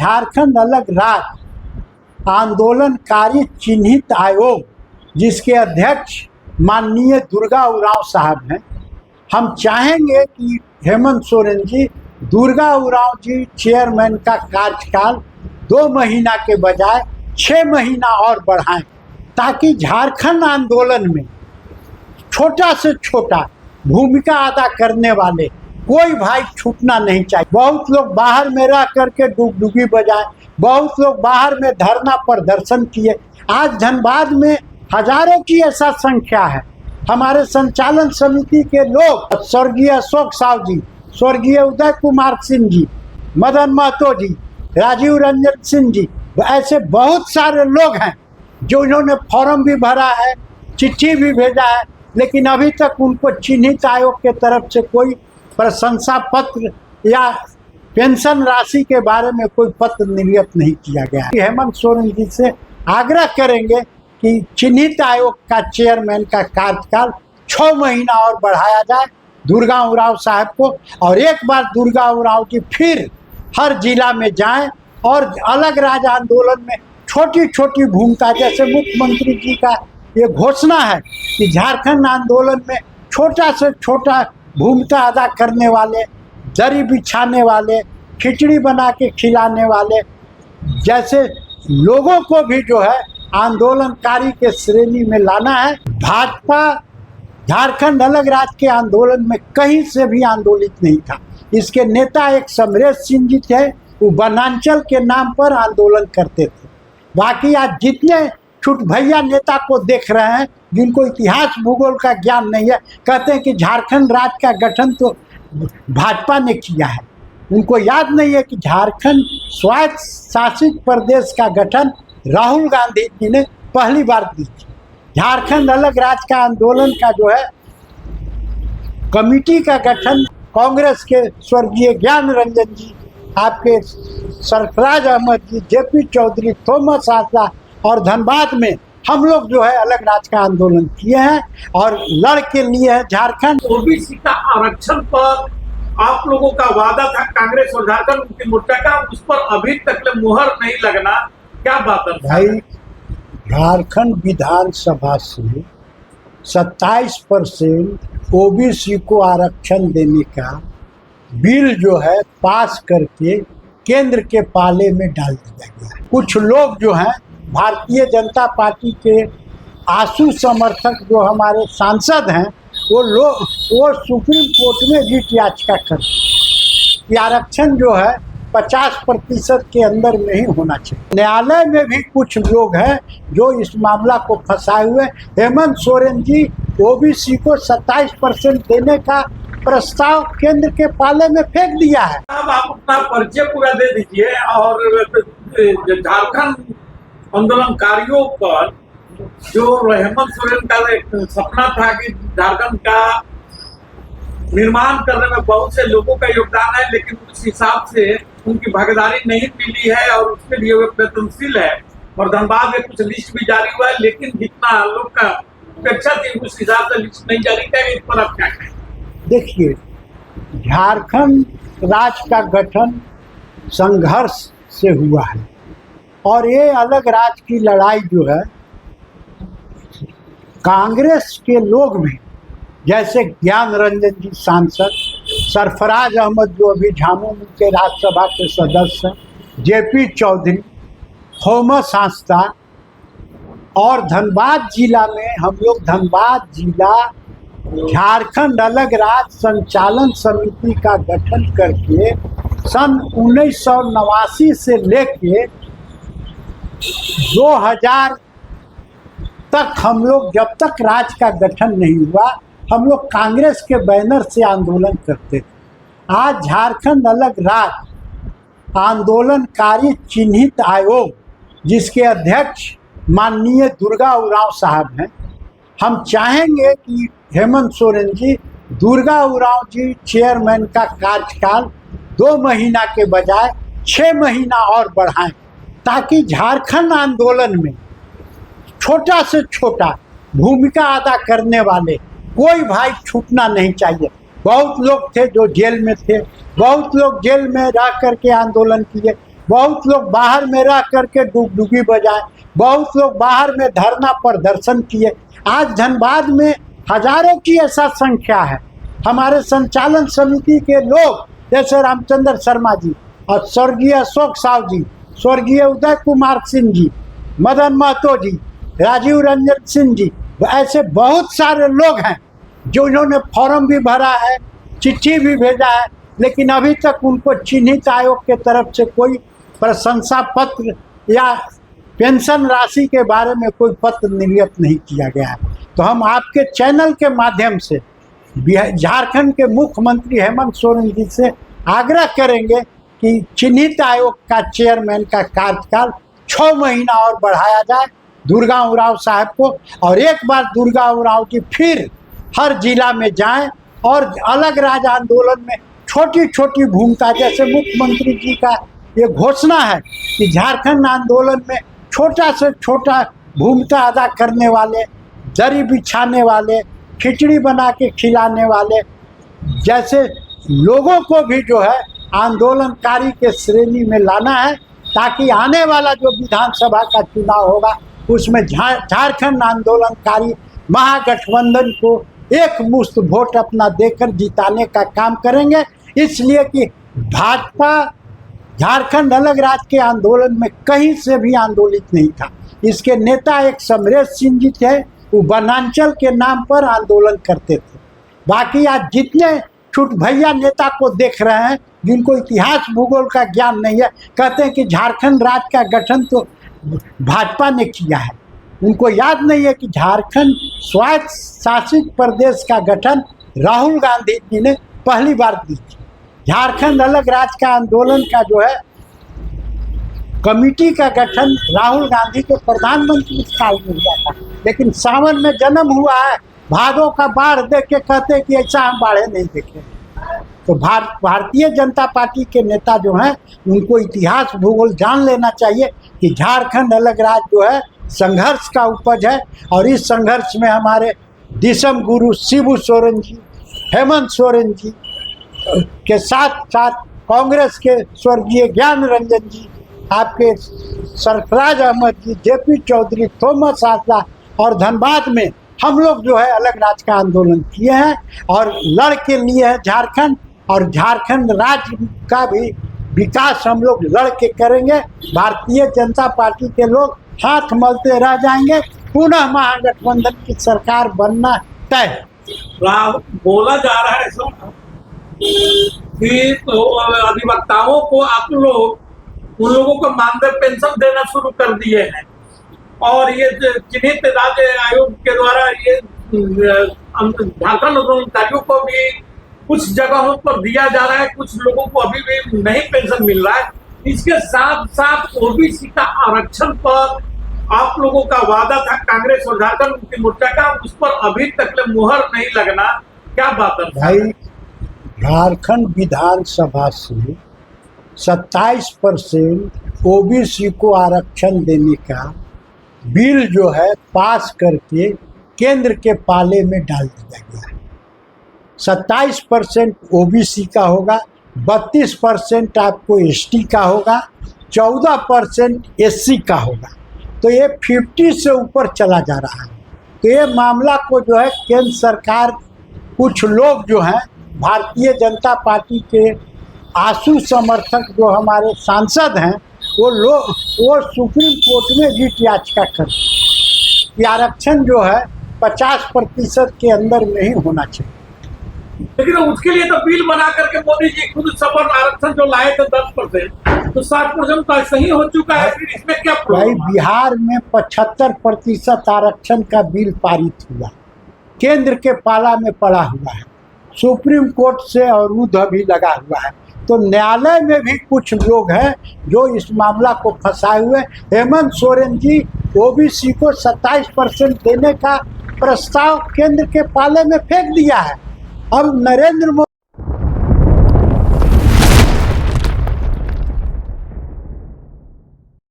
झारखंड अलग राज्य आंदोलनकारी चिन्हित आयोग जिसके अध्यक्ष माननीय दुर्गा उरांव साहब हैं, हम चाहेंगे कि हेमंत सोरेन जी दुर्गा उरांव जी चेयरमैन का कार्यकाल 2 महीना के बजाय 6 महीना और बढ़ाएं, ताकि झारखंड आंदोलन में छोटा से छोटा भूमिका अदा करने वाले कोई भाई छूटना नहीं चाहिए। बहुत लोग बाहर में रह करके डुगडुगी बजाए, बहुत लोग बाहर में धरना प्रदर्शन किए। आज धनबाद में हजारों की ऐसा संख्या है। हमारे संचालन समिति के लोग, स्वर्गीय अशोक साव जी, स्वर्गीय उदय कुमार सिंह जी, मदन महतो जी, राजीव रंजन सिंह जी, ऐसे बहुत सारे लोग हैं जो इन्होंने फॉर्म भी भरा है, चिट्ठी भी भेजा है, लेकिन अभी तक उनको चिन्हित आयोग के तरफ से कोई प्रशंसा पत्र या पेंशन राशि के बारे में कोई पत्र निर्गत नहीं किया गया है। हेमंत सोरेन जी से आग्रह करेंगे कि चिन्हित आयोग का चेयरमैन का कार्यकाल 6 महीना और बढ़ाया जाए दुर्गा उरांव साहब को, और एक बार दुर्गा उरांव जी फिर हर जिला में जाएं और अलग राज्य आंदोलन में छोटी छोटी भूमिका, जैसे मुख्यमंत्री जी का ये घोषणा है कि झारखंड आंदोलन में छोटा से छोटा भूमिका अदा करने वाले, दरी बिछाने वाले, खिचड़ी बना के खिलाने वाले जैसे लोगों को भी जो है आंदोलनकारी के श्रेणी में लाना है। भाजपा झारखंड अलग राज्य के आंदोलन में कहीं से भी आंदोलित नहीं था। इसके नेता एक समरेश सिंह जी थे, वो वनांचल के नाम पर आंदोलन करते थे। बाकी आज जितने छुट भैया नेता को देख रहे हैं जिनको इतिहास भूगोल का ज्ञान नहीं है, कहते हैं कि झारखंड राज्य का गठन तो भाजपा ने किया है। उनको याद नहीं है कि झारखंड स्वायत्त शासित प्रदेश का गठन राहुल गांधी जी ने पहली बार की थी। झारखंड अलग राज्य का आंदोलन का जो है कमेटी का गठन कांग्रेस के स्वर्गीय ज्ञान रंजन जी, आपके सरफराज अहमद जी, जेपी चौधरी, थॉमस आशा और धनबाद में हम लोग जो है अलग राज्य का आंदोलन किए हैं और लड़ के लिए है झारखंड। ओबीसी का आरक्षण पर आप लोगों का वादा था कांग्रेस और झारखंड मुक्ति मोर्चा का, उस पर अभी तक मुहर नहीं लगना, क्या बात है भाई? झारखंड विधानसभा से 27% ओबीसी को आरक्षण देने का बिल जो है पास करके केंद्र के पाले में डाल दिया गया है। कुछ लोग जो हैं भारतीय जनता पार्टी के आंसू समर्थक जो हमारे सांसद हैं, वो सुप्रीम कोर्ट में रिट याचिका करते कि आरक्षण जो है 50% के अंदर में ही होना चाहिए। न्यायालय में भी कुछ लोग हैं जो इस मामला को फंसाए हुए। हेमंत सोरेन जी ओबीसी को 27% देने का प्रस्ताव केंद्र के पाले में फेंक दिया है। अब आप अपना परिचय पूरा दे दीजिए और झारखंड आंदोलनकारियों पर जो हेमंत सोरेन का एक सपना था कि झारखंड का निर्माण करने में बहुत से लोगों का योगदान है, लेकिन उस हिसाब से उनकी भागीदारी नहीं मिली है और उसके लिए वे प्रयत्नशील है। और धनबाद में कुछ लिस्ट भी जारी हुआ है, लेकिन जितना लोग का अपेक्षा थी उस हिसाब से लिस्ट नहीं जारी किया। इस पर आप क्या कहें? देखिए, झारखंड राज्य का गठन संघर्ष से हुआ है और ये अलग राज्य की लड़ाई जो है कांग्रेस के लोग भी, जैसे ज्ञान रंजन जी सांसद, सरफराज अहमद जो अभी झामुमो के राज्यसभा के सदस्य हैं, जेपी चौधरी, थॉमस आस्था, और धनबाद जिला में हम लोग धनबाद जिला झारखंड अलग राज्य संचालन समिति का गठन करके सन 1989 से लेके 2000 तक हम लोग, जब तक राज्य का गठन नहीं हुआ, हम लोग कांग्रेस के बैनर से आंदोलन करते थे। आज झारखंड अलग राज्य आंदोलनकारी चिन्हित आयोग जिसके अध्यक्ष माननीय दुर्गा उरांव साहब हैं, हम चाहेंगे कि हेमंत सोरेन जी दुर्गा उरांव जी चेयरमैन का कार्यकाल 2 महीना के बजाय 6 महीना और बढ़ाएं, ताकि झारखंड आंदोलन में छोटा से छोटा भूमिका अदा करने वाले कोई भाई छूटना नहीं चाहिए। बहुत लोग थे जो जेल में थे, बहुत लोग जेल में रह करके आंदोलन किए, बहुत लोग बाहर में रह करके डुगडुगी बजाए, बहुत लोग बाहर में धरना प्रदर्शन किए। आज धनबाद में हजारों की ऐसा संख्या है। हमारे संचालन समिति के लोग जैसे रामचंद्र शर्मा जी और स्वर्गीय अशोक साव जी, स्वर्गीय उदय कुमार सिंह जी, मदन महतो जी, राजीव रंजन सिंह जी, ऐसे बहुत सारे लोग हैं जो इन्होंने फॉर्म भी भरा है, चिट्ठी भी भेजा है, लेकिन अभी तक उनको चिन्हित आयोग के तरफ से कोई प्रशंसा पत्र या पेंशन राशि के बारे में कोई पत्र निर्गत नहीं किया गया है। तो हम आपके चैनल के माध्यम से झारखंड के मुख्यमंत्री हेमंत सोरेन जी से आग्रह करेंगे कि चिन्हित आयोग का चेयरमैन का कार्यकाल 6 महीना और बढ़ाया जाए दुर्गा उरांव साहब को, और एक बार दुर्गा उरांव जी फिर हर जिला में जाएं और अलग राज्य आंदोलन में छोटी छोटी भूमिका, जैसे मुख्यमंत्री जी का ये घोषणा है कि झारखंड आंदोलन में छोटा से छोटा भूमिका अदा करने वाले, दरी बिछाने वाले, खिचड़ी बना के खिलाने वाले जैसे लोगों को भी जो है आंदोलनकारी के श्रेणी में लाना है, ताकि आने वाला जो विधानसभा का चुनाव होगा उसमें झारखंड आंदोलनकारी महागठबंधन को एक मुश्त वोट अपना देकर जिताने का काम करेंगे। इसलिए कि भाजपा झारखंड अलग राज्य के आंदोलन में कहीं से भी आंदोलित नहीं था। इसके नेता एक समरेश सिंह जी थे, वो वनांचल के नाम पर आंदोलन करते थे। बाकी आज जितने छुट भैया नेता को देख रहे हैं जिनको इतिहास भूगोल का ज्ञान नहीं है, कहते हैं कि झारखंड राज्य का गठन तो भाजपा ने किया है। उनको याद नहीं है कि झारखंड स्वायत्त शासित प्रदेश का गठन राहुल गांधी जी ने पहली बार की थी। झारखंड अलग राज्य का आंदोलन का जो है कमेटी का गठन राहुल गांधी के प्रधानमंत्री काल में हुआ था, लेकिन सावन में जन्म हुआ है, भादों का बाढ़ देख के कहते कि ऐसा हम बाढ़े नहीं देखे। तो भारतीय जनता पार्टी के नेता जो हैं उनको इतिहास भूगोल जान लेना चाहिए कि झारखंड अलग राज्य जो है संघर्ष का उपज है, और इस संघर्ष में हमारे दिसम गुरु शिबू सोरेन जी, हेमंत सोरेन जी के साथ साथ कांग्रेस के स्वर्गीय ज्ञान रंजन जी, आपके सरफराज अहमद जी, जेपी चौधरी, थॉमस आसला और धनबाद में हम लोग जो है अलग राज्य का आंदोलन किए हैं और लड़ के लिए है झारखंड, और झारखंड राज्य का भी विकास हम लोग लड़ के करेंगे। भारतीय जनता पार्टी के लोग हाथ मलते रह जाएंगे, पुनः महागठबंधन की सरकार बनना तय। बोला जा रहा है कि तो अधिवक्ताओं को आप लोग उन लोगों को मानदेय पेंशन देना शुरू कर दिए हैं, और ये चिन्हित राज्य आयोग के द्वारा ये झारखंड आंदोलनकारियों को भी कुछ जगहों पर दिया जा रहा है, कुछ लोगों को अभी भी नहीं पेंशन मिल रहा है। इसके साथ साथ ओबीसी का आरक्षण पर आप लोगों का वादा था कांग्रेस और झारखंड मुक्ति मोर्चा का, उस पर अभी तक मुहर नहीं लगना, क्या बात है भाई? झारखंड विधानसभा से 27% ओबीसी को आरक्षण देने का बिल जो है पास करके केंद्र के पाले में डाल दिया गया है। 27% ओबीसी का होगा, 32% आपको एसटी का होगा, 14% एससी का होगा। तो ये 50 से ऊपर चला जा रहा है। तो ये मामला को जो है केंद्र सरकार, कुछ लोग जो हैं भारतीय जनता पार्टी के आंसू समर्थक जो हमारे सांसद हैं, वो सुप्रीम कोर्ट में रिट याचिका करते, आरक्षण जो है 50% के अंदर में ही होना चाहिए। लेकिन उसके लिए तो बिल बना करके मोदी जी खुद सफर आरक्षण जो लाए थे 10%, तो 60% तो ऐसा ही हो चुका है। फिर इसमें क्या भाई? बिहार में 75% आरक्षण का बिल पारित हुआ, केंद्र के पाला में पड़ा हुआ है, सुप्रीम कोर्ट से अवरुद्ध भी लगा हुआ है। तो न्यायालय में भी कुछ लोग हैं जो इस मामला को फंसाए हुए। हेमंत सोरेन जी ओबीसी को 27% देने का प्रस्ताव केंद्र के पाले में फेंक दिया है। अब नरेंद्र मोदी